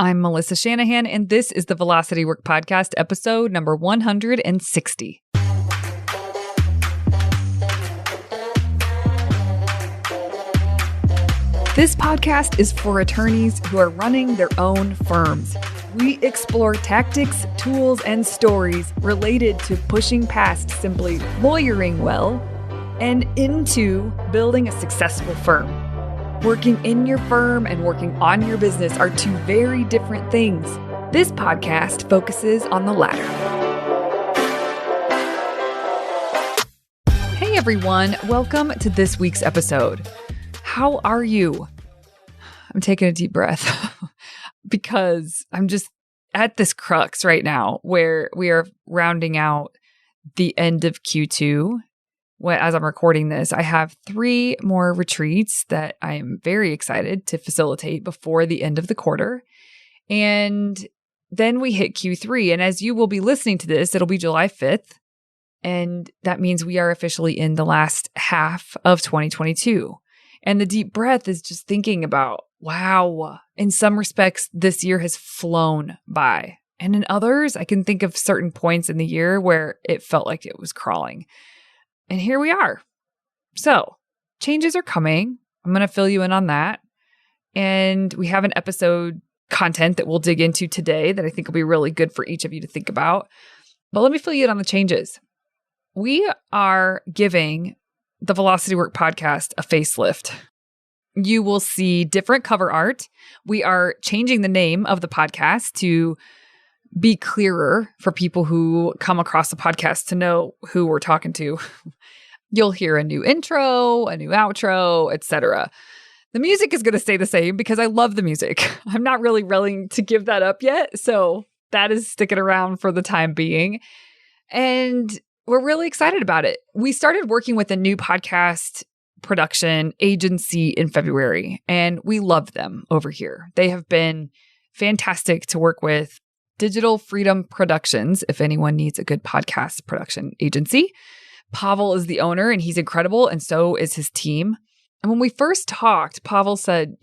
I'm Melissa Shanahan, and this is the Velocity Work Podcast, episode number 160. This podcast is for attorneys who are running their own firms. We explore tactics, tools, and stories related to pushing past simply lawyering well and into building a successful firm. Working in your firm and working on your business are two very different things. This podcast focuses on the latter. Hey everyone, welcome to this week's episode. How are you? I'm taking a deep breath because I'm just at this crux right now where we are rounding out the end of Q2. As I'm recording this, I have 3 more retreats that I am very excited to facilitate before the end of the quarter. And then we hit Q3. And as you will be listening to this, it'll be July 5th. And that means we are officially in the last half of 2022. And the deep breath is just thinking about, wow, in some respects, this year has flown by. And in others, I can think of certain points in the year where it felt like it was crawling. And here we are. So changes are coming. I'm going to fill you in on that. And we have an episode content that we'll dig into today that I think will be really good for each of you to think about. But let me fill you in on the changes. We are giving the Velocity Work Podcast a facelift. You will see different cover art. We are changing the name of the podcast to be clearer for people who come across the podcast to know who we're talking to. You'll hear a new intro, a new outro, etc. The music is going to stay the same because I love the music. I'm not really willing to give that up yet, so that is sticking around for the time being. And we're really excited about it. We started working with a new podcast production agency in February, and we love them over here. They have been fantastic to work with. Digital Freedom Productions, if anyone needs a good podcast production agency. Pavel is the owner, and he's incredible, and so is his team. And when we first talked, Pavel said,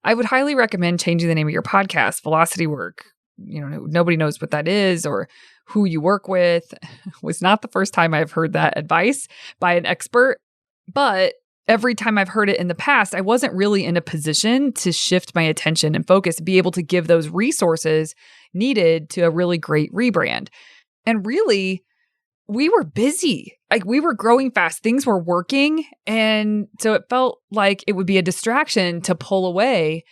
I would highly recommend changing the name of your podcast, Velocity Work. Nobody knows what that is or who you work with. It was not the first time I've heard that advice by an expert, but every time I've heard it in the past, I wasn't really in a position to shift my attention and focus, be able to give those resources needed to a really great rebrand. And really, we were busy. We were growing fast. Things were working. And so it felt like it would be a distraction to pull away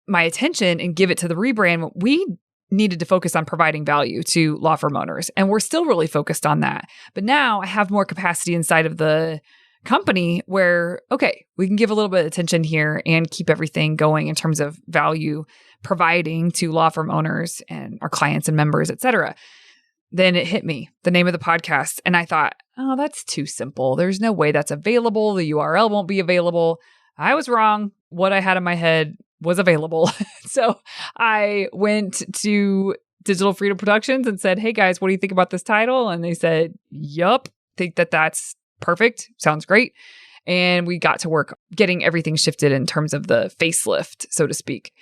my attention and give it to the rebrand. We needed to focus on providing value to law firm owners. And we're still really focused on that. But now I have more capacity inside of the company where, okay, we can give a little bit of attention here and keep everything going in terms of value providing to law firm owners and our clients and members, et cetera. Then it hit me, the name of the podcast. And I thought, oh, that's too simple. There's no way that's available. The URL won't be available. I was wrong. What I had in my head was available. So I went to Digital Freedom Productions and said, hey guys, what do you think about this title? And they said, yup, think that's perfect. Sounds great. And we got to work getting everything shifted in terms of the facelift, so to speak.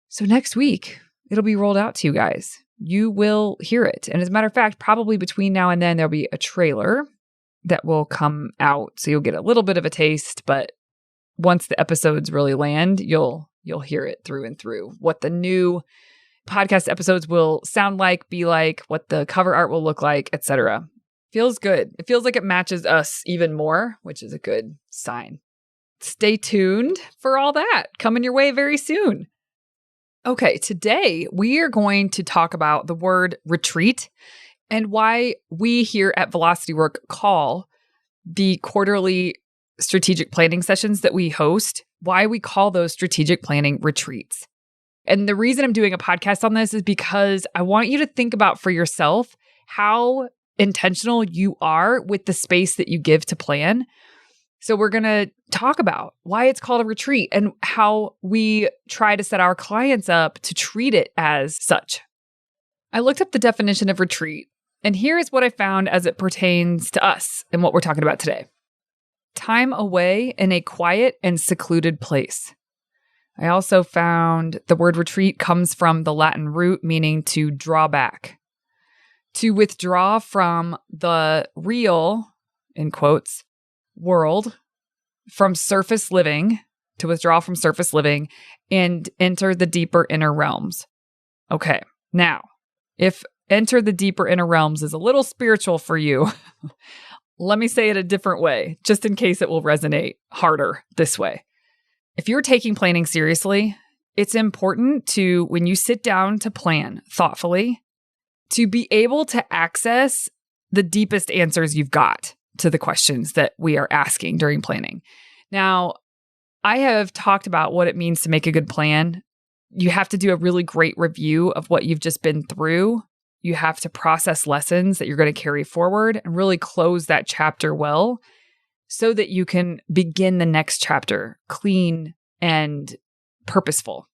So next week, it'll be rolled out to you guys. You will hear it. And as a matter of fact, probably between now and then, there'll be a trailer that will come out. So you'll get a little bit of a taste, but once the episodes really land, you'll hear it through and through. What the new podcast episodes will sound like, be like, what the cover art will look like, etc. Feels good. It feels like it matches us even more, which is a good sign. Stay tuned for all that coming your way very soon. Okay, today we are going to talk about the word retreat and why we here at Velocity Work call the quarterly strategic planning sessions that we host, why we call those strategic planning retreats. And the reason I'm doing a podcast on this is because I want you to think about for yourself how intentional you are with the space that you give to plan. So we're going to talk about why it's called a retreat and how we try to set our clients up to treat it as such. I looked up the definition of retreat, and here is what I found as it pertains to us and what we're talking about today. Time away in a quiet and secluded place. I also found the word retreat comes from the Latin root meaning to draw back, to withdraw from the real, in quotes, world, from surface living, to withdraw from surface living and enter the deeper inner realms. Okay, now, if enter the deeper inner realms is a little spiritual for you, let me say it a different way, just in case it will resonate harder this way. If you're taking planning seriously, it's important to, when you sit down to plan thoughtfully, to be able to access the deepest answers you've got to the questions that we are asking during planning. Now, I have talked about what it means to make a good plan. You have to do a really great review of what you've just been through. You have to process lessons that you're going to carry forward and really close that chapter well so that you can begin the next chapter clean and purposeful.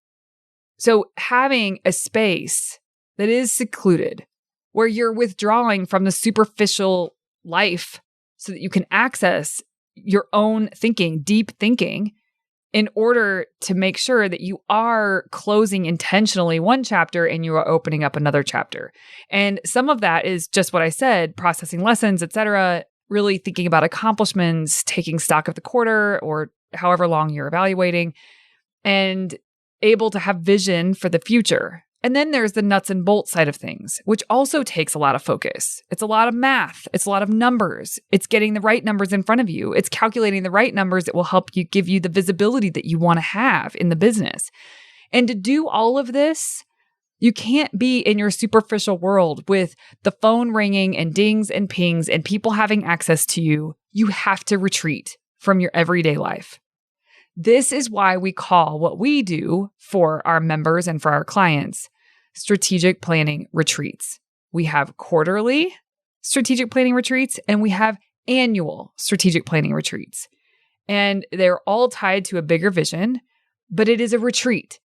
So having a space that is secluded, where you're withdrawing from the superficial life so that you can access your own thinking, deep thinking, in order to make sure that you are closing intentionally one chapter and you are opening up another chapter. And some of that is just what I said, processing lessons, etc., really thinking about accomplishments, taking stock of the quarter or however long you're evaluating, and able to have vision for the future. And then there's the nuts and bolts side of things, which also takes a lot of focus. It's a lot of math. It's a lot of numbers. It's getting the right numbers in front of you. It's calculating the right numbers that will help you give you the visibility that you want to have in the business. And to do all of this, you can't be in your superficial world with the phone ringing and dings and pings and people having access to you. You have to retreat from your everyday life. This is why we call what we do for our members and for our clients strategic planning retreats. We have quarterly strategic planning retreats and we have annual strategic planning retreats. And they're all tied to a bigger vision, but it is a retreat.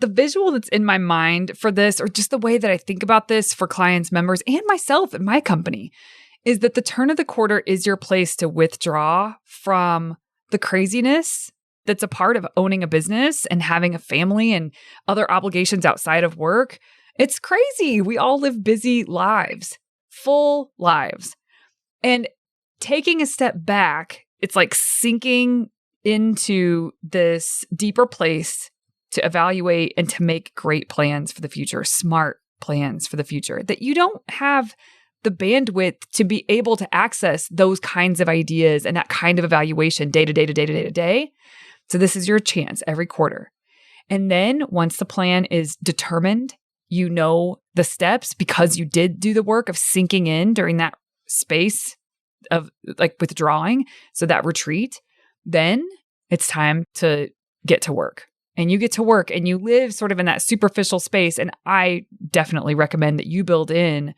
The visual that's in my mind for this, or just the way that I think about this for clients, members, and myself and my company, is that the turn of the quarter is your place to withdraw from the craziness that's a part of owning a business and having a family and other obligations outside of work. It's crazy. We all live busy lives, full lives. And taking a step back, it's like sinking into this deeper place to evaluate and to make great plans for the future, smart plans for the future, that you don't have the bandwidth to be able to access those kinds of ideas and that kind of evaluation day to day to day to day to day. So this is your chance every quarter. And then once the plan is determined, you know the steps because you did do the work of sinking in during that space of like withdrawing. So that retreat, then it's time to get to work. And you get to work and you live sort of in that superficial space. And I definitely recommend that you build in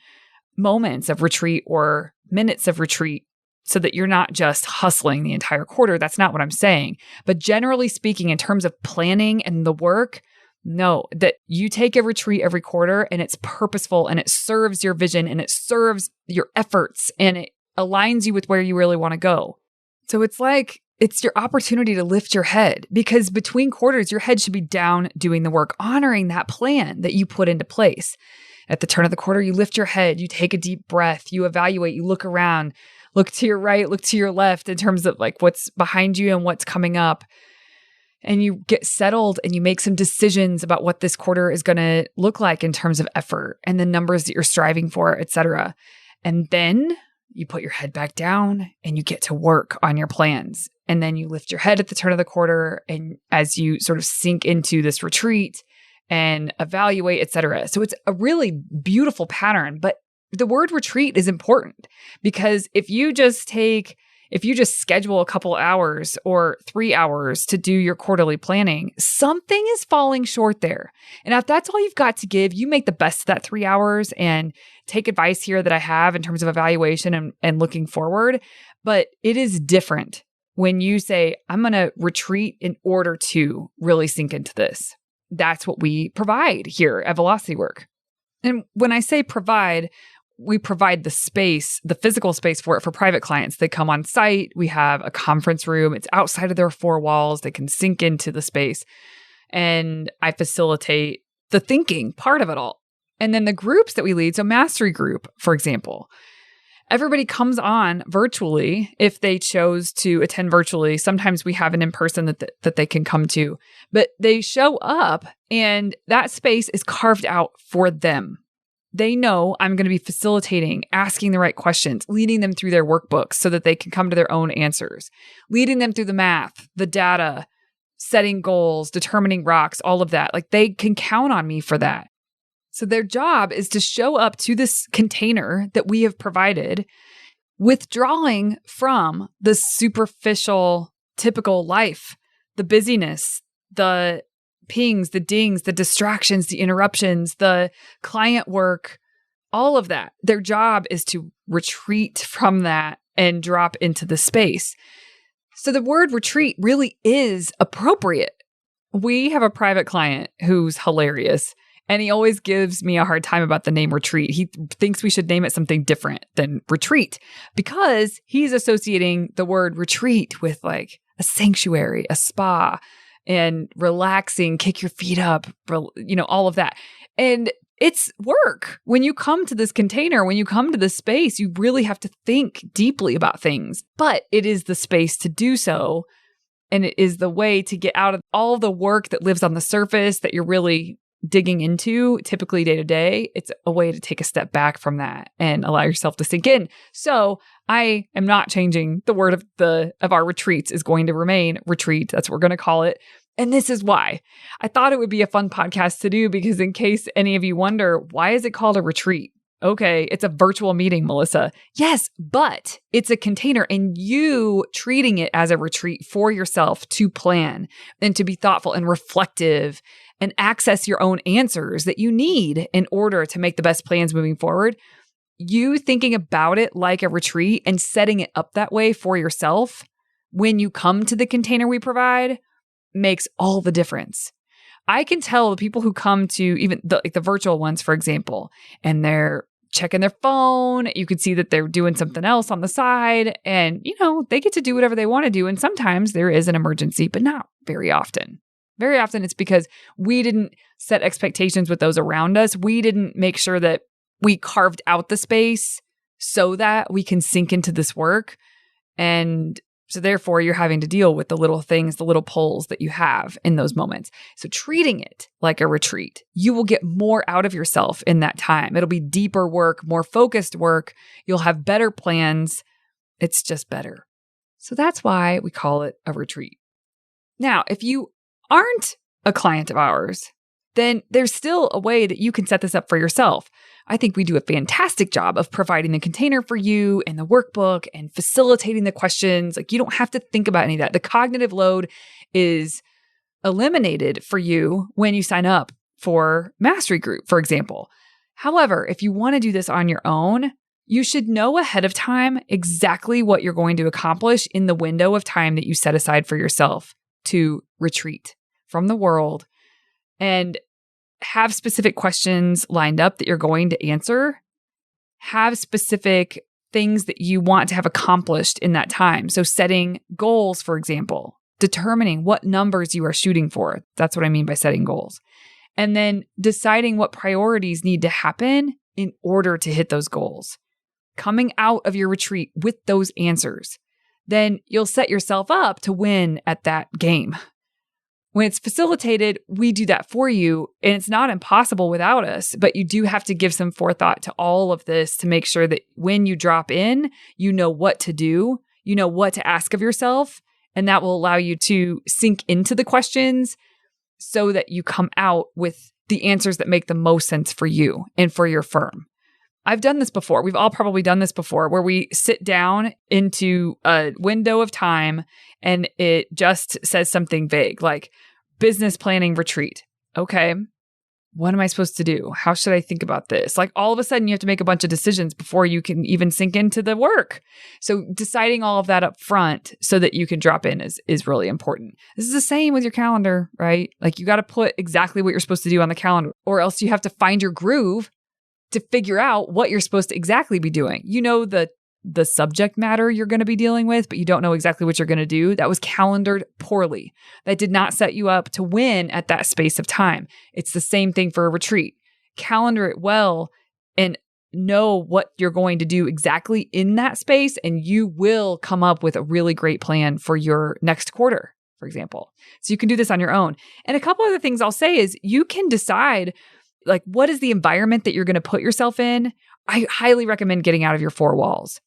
moments of retreat or minutes of retreat so that you're not just hustling the entire quarter. That's not what I'm saying. But generally speaking, in terms of planning and the work, no, that you take a retreat every quarter and it's purposeful and it serves your vision and it serves your efforts and it aligns you with where you really want to go. So it's like, it's your opportunity to lift your head because between quarters, your head should be down doing the work, honoring that plan that you put into place. At the turn of the quarter, you lift your head, you take a deep breath, you evaluate, you look around, look to your right, look to your left in terms of like what's behind you and what's coming up. And you get settled and you make some decisions about what this quarter is going to look like in terms of effort and the numbers that you're striving for, et cetera. And then you put your head back down and you get to work on your plans. And then you lift your head at the turn of the quarter and as you sort of sink into this retreat and evaluate, et cetera. So it's a really beautiful pattern, but the word retreat is important because if you just schedule a couple hours or 3 hours to do your quarterly planning, something is falling short there. And if that's all you've got to give, you make the best of that 3 hours and take advice here that I have in terms of evaluation and looking forward. But it is different when you say, I'm going to retreat in order to really sink into this. That's what we provide here at Velocity Work. And when I say provide, we provide the space, the physical space for it for private clients. They come on site. We have a conference room. It's outside of their four walls. They can sink into the space. and I facilitate the thinking part of it all. And then the groups that we lead, so mastery group, for example, everybody comes on virtually if they chose to attend virtually. Sometimes we have an in-person that they can come to, but they show up and that space is carved out for them. They know I'm going to be facilitating, asking the right questions, leading them through their workbooks so that they can come to their own answers, leading them through the math, the data, setting goals, determining rocks, all of that. Like they can count on me for that. So their job is to show up to this container that we have provided, withdrawing from the superficial, typical life, the busyness, the pings, the dings, the distractions, the interruptions, the client work, all of that. Their job is to retreat from that and drop into the space. So the word retreat really is appropriate. We have a private client who's hilarious. And he always gives me a hard time about the name retreat. He thinks we should name it something different than retreat because he's associating the word retreat with like a sanctuary, a spa, and relaxing, kick your feet up, all of that. And it's work. When you come to this container, when you come to this space, you really have to think deeply about things. But it is the space to do so. And it is the way to get out of all the work that lives on the surface that you're really digging into typically day to day. It's a way to take a step back from that and allow yourself to sink in. So I am not changing the word of our retreats is going to remain retreat. That's what we're going to call it. And this is why I thought it would be a fun podcast to do, because in case any of you wonder, why is it called a retreat? Okay, it's a virtual meeting, Melissa. Yes, but it's a container and you treating it as a retreat for yourself to plan and to be thoughtful and reflective and access your own answers that you need in order to make the best plans moving forward. You thinking about it like a retreat and setting it up that way for yourself when you come to the container we provide makes all the difference. I can tell the people who come to even the virtual ones, for example, and they're checking their phone. You could see that they're doing something else on the side and, they get to do whatever they want to do. And sometimes there is an emergency, but not very often. Very often it's because we didn't set expectations with those around us. We didn't make sure that we carved out the space so that we can sink into this work. And so therefore, you're having to deal with the little things, the little pulls that you have in those moments. So treating it like a retreat, you will get more out of yourself in that time. It'll be deeper work, more focused work. You'll have better plans. It's just better. So that's why we call it a retreat. Now, if you aren't a client of ours, then there's still a way that you can set this up for yourself. I think we do a fantastic job of providing the container for you and the workbook and facilitating the questions. Like you don't have to think about any of that. The cognitive load is eliminated for you when you sign up for Mastery Group, for example. However, if you want to do this on your own, you should know ahead of time exactly what you're going to accomplish in the window of time that you set aside for yourself to retreat from the world and have specific questions lined up that you're going to answer. Have specific things that you want to have accomplished in that time. So setting goals, for example, determining what numbers you are shooting for. That's what I mean by setting goals. And then deciding what priorities need to happen in order to hit those goals. Coming out of your retreat with those answers. Then you'll set yourself up to win at that game. When it's facilitated, we do that for you, and it's not impossible without us, but you do have to give some forethought to all of this to make sure that when you drop in, you know what to do, you know what to ask of yourself, and that will allow you to sink into the questions so that you come out with the answers that make the most sense for you and for your firm. I've done this before. We've all probably done this before, where we sit down into a window of time and it just says something vague like business planning retreat. Okay, what am I supposed to do? How should I think about this? Like all of a sudden you have to make a bunch of decisions before you can even sink into the work. So deciding all of that up front so that you can drop in is really important. This is the same with your calendar, right? Like you got to put exactly what you're supposed to do on the calendar, or else you have to find your groove to figure out what you're supposed to exactly be doing. You know, the the subject matter you're going to be dealing with, but you don't know exactly what you're going to do, that was calendared poorly. That did not set you up to win at that space of time. It's the same thing for a retreat. Calendar it well and know what you're going to do exactly in that space, and you will come up with a really great plan for your next quarter, for example. So you can do this on your own. And a couple other things I'll say is you can decide, like, what is the environment that you're going to put yourself in? I highly recommend getting out of your four walls.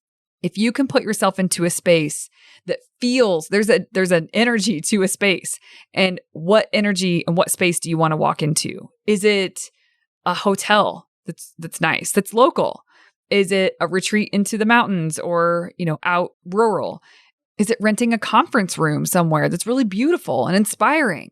If you can put yourself into a space that feels, there's an energy to a space, and what energy and what space do you want to walk into? Is it a hotel that's nice, that's local? Is it a retreat into the mountains or, out rural? Is it renting a conference room somewhere that's really beautiful and inspiring?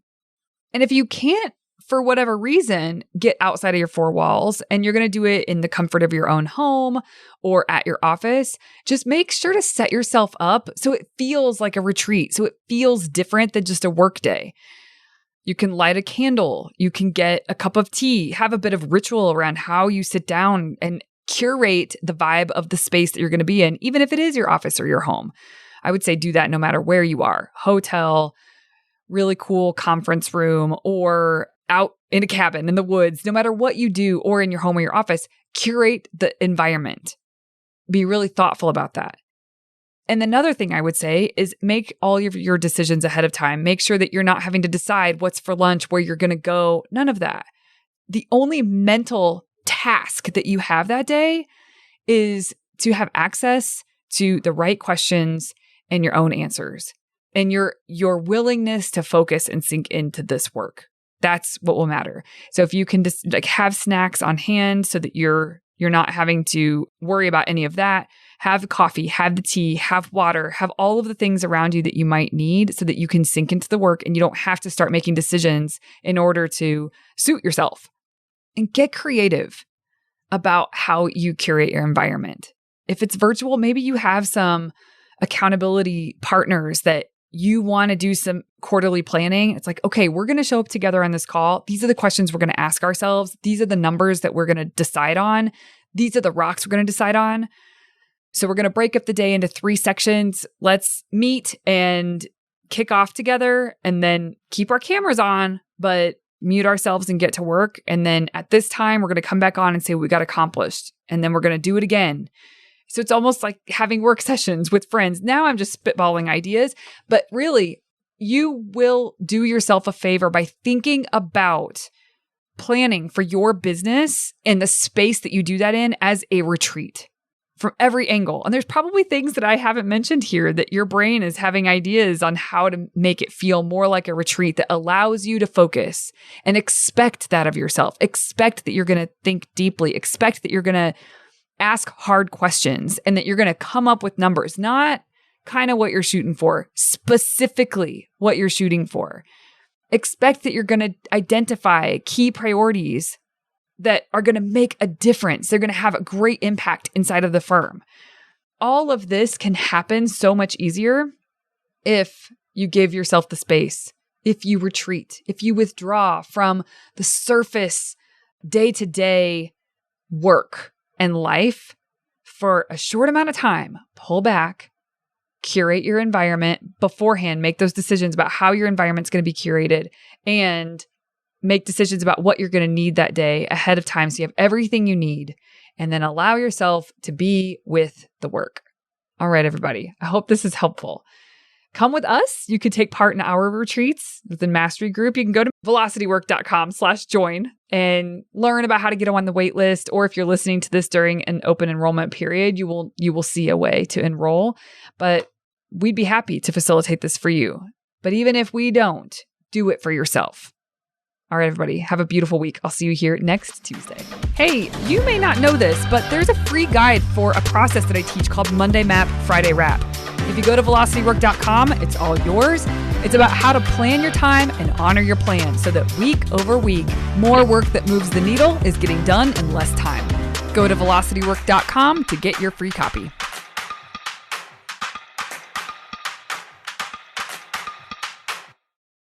And if you can't, for whatever reason, get outside of your four walls and you're going to do it in the comfort of your own home or at your office, just make sure to set yourself up so it feels like a retreat, so it feels different than just a work day. You can light a candle, you can get a cup of tea, have a bit of ritual around how you sit down and curate the vibe of the space that you're going to be in, even if it is your office or your home. I would say do that no matter where you are, hotel, really cool conference room, or out in a cabin in the woods. No matter what you do, or in your home or your office, curate the environment. Be really thoughtful about that. And another thing I would say is make all of your decisions ahead of time. Make sure that you're not having to decide what's for lunch, where you're going to go, none of that. The only mental task that you have that day is to have access to the right questions and your own answers, and your willingness to focus and sink into this work. That's what will matter. So if you can just have snacks on hand so that you're not having to worry about any of that, have coffee, have the tea, have water, have all of the things around you that you might need so that you can sink into the work and you don't have to start making decisions in order to suit yourself. And get creative about how you curate your environment. If it's virtual, maybe you have some accountability partners that you want to do some quarterly planning. It's like, okay, we're going to show up together on this call. These are the questions we're going to ask ourselves. These are the numbers that we're going to decide on. These are the rocks we're going to decide on. So we're going to break up the day into 3 sections. Let's meet and kick off together and then keep our cameras on, but mute ourselves and get to work. And then at this time, we're going to come back on and say what we got accomplished. And then we're going to do it again. So it's almost like having work sessions with friends. Now I'm just spitballing ideas, but really you will do yourself a favor by thinking about planning for your business and the space that you do that in as a retreat from every angle. And there's probably things that I haven't mentioned here that your brain is having ideas on how to make it feel more like a retreat that allows you to focus and expect that of yourself. Expect that you're going to think deeply. Expect that you're going to ask hard questions and that you're going to come up with numbers, not kind of what you're shooting for, specifically what you're shooting for. Expect that you're going to identify key priorities that are going to make a difference. They're going to have a great impact inside of the firm. All of this can happen so much easier if you give yourself the space, if you retreat, if you withdraw from the surface day-to-day work and life for a short amount of time. Pull back, curate your environment beforehand, make those decisions about how your environment's going to be curated, and make decisions about what you're going to need that day ahead of time so you have everything you need, and then allow yourself to be with the work. All right, everybody. I hope this is helpful. Come with us. You could take part in our retreats within Mastery Group. You can go to velocitywork.com/join and learn about how to get on the wait list. Or if you're listening to this during an open enrollment period, you will see a way to enroll. But we'd be happy to facilitate this for you. But even if we don't, do it for yourself. All right, everybody, have a beautiful week. I'll see you here next Tuesday. Hey, you may not know this, but there's a free guide for a process that I teach called Monday Map, Friday Wrap. If you go to velocitywork.com, it's all yours. It's about how to plan your time and honor your plan so that week over week, more work that moves the needle is getting done in less time. Go to velocitywork.com to get your free copy.